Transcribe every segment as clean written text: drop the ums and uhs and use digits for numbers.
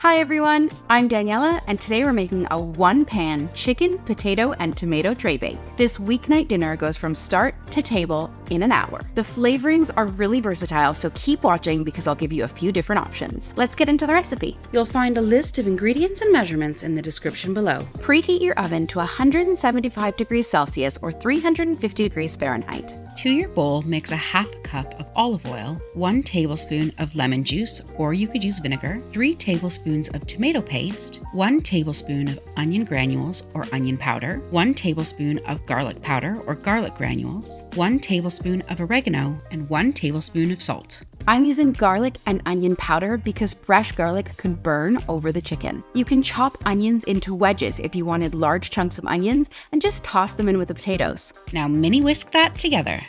Hi everyone, I'm Daniela, and today we're making a one-pan chicken, potato, and tomato tray bake. This weeknight dinner goes from start to table in an hour. The flavorings are really versatile, so keep watching because I'll give you a few different options. Let's get into the recipe. You'll find a list of ingredients and measurements in the description below. Preheat your oven to 175 degrees Celsius or 350 degrees Fahrenheit. To your bowl, mix a half a cup of olive oil, 1 tablespoon of lemon juice, or you could use vinegar, 3 tablespoons of tomato paste, 1 tablespoon of onion granules or onion powder, 1 tablespoon of garlic powder or garlic granules, 1 tablespoon of oregano, and 1 tablespoon of salt. I'm using garlic and onion powder because fresh garlic could burn over the chicken. You can chop onions into wedges if you wanted large chunks of onions and just toss them in with the potatoes. Now mini whisk that together.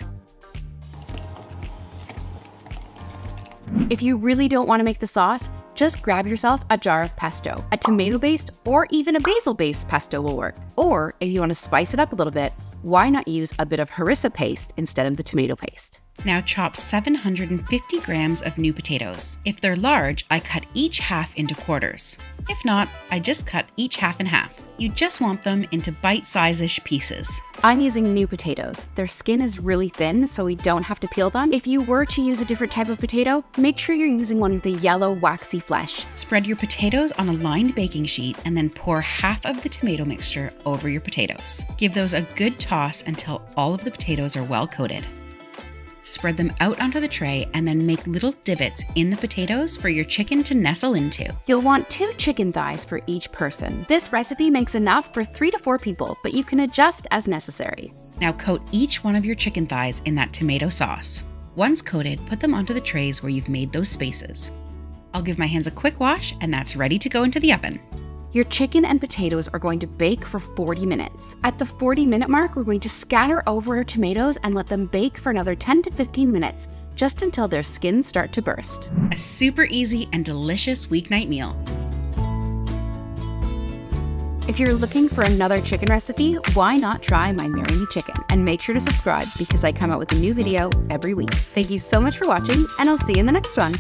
If you really don't want to make the sauce, just grab yourself a jar of pesto. A tomato-based or even a basil-based pesto will work. Or if you want to spice it up a little bit, why not use a bit of harissa paste instead of the tomato paste? Now chop 750 grams of new potatoes. If they're large, I cut each half into quarters. If not, I just cut each half in half. You just want them into bite-size-ish pieces. I'm using new potatoes. Their skin is really thin, so we don't have to peel them. If you were to use a different type of potato, make sure you're using one with the yellow, waxy flesh. Spread your potatoes on a lined baking sheet and then pour half of the tomato mixture over your potatoes. Give those a good toss until all of the potatoes are well coated. Spread them out onto the tray and then make little divots in the potatoes for your chicken to nestle into. You'll want 2 chicken thighs for each person. This recipe makes enough for 3 to 4 people, but you can adjust as necessary. Now coat each one of your chicken thighs in that tomato sauce. Once coated, put them onto the trays where you've made those spaces. I'll give my hands a quick wash and that's ready to go into the oven. Your chicken and potatoes are going to bake for 40 minutes. At the 40-minute mark, we're going to scatter over our tomatoes and let them bake for another 10 to 15 minutes, just until their skins start to burst. A super easy and delicious weeknight meal. If you're looking for another chicken recipe, why not try my Marry Me Chicken? And make sure to subscribe because I come out with a new video every week. Thank you so much for watching, and I'll see you in the next one.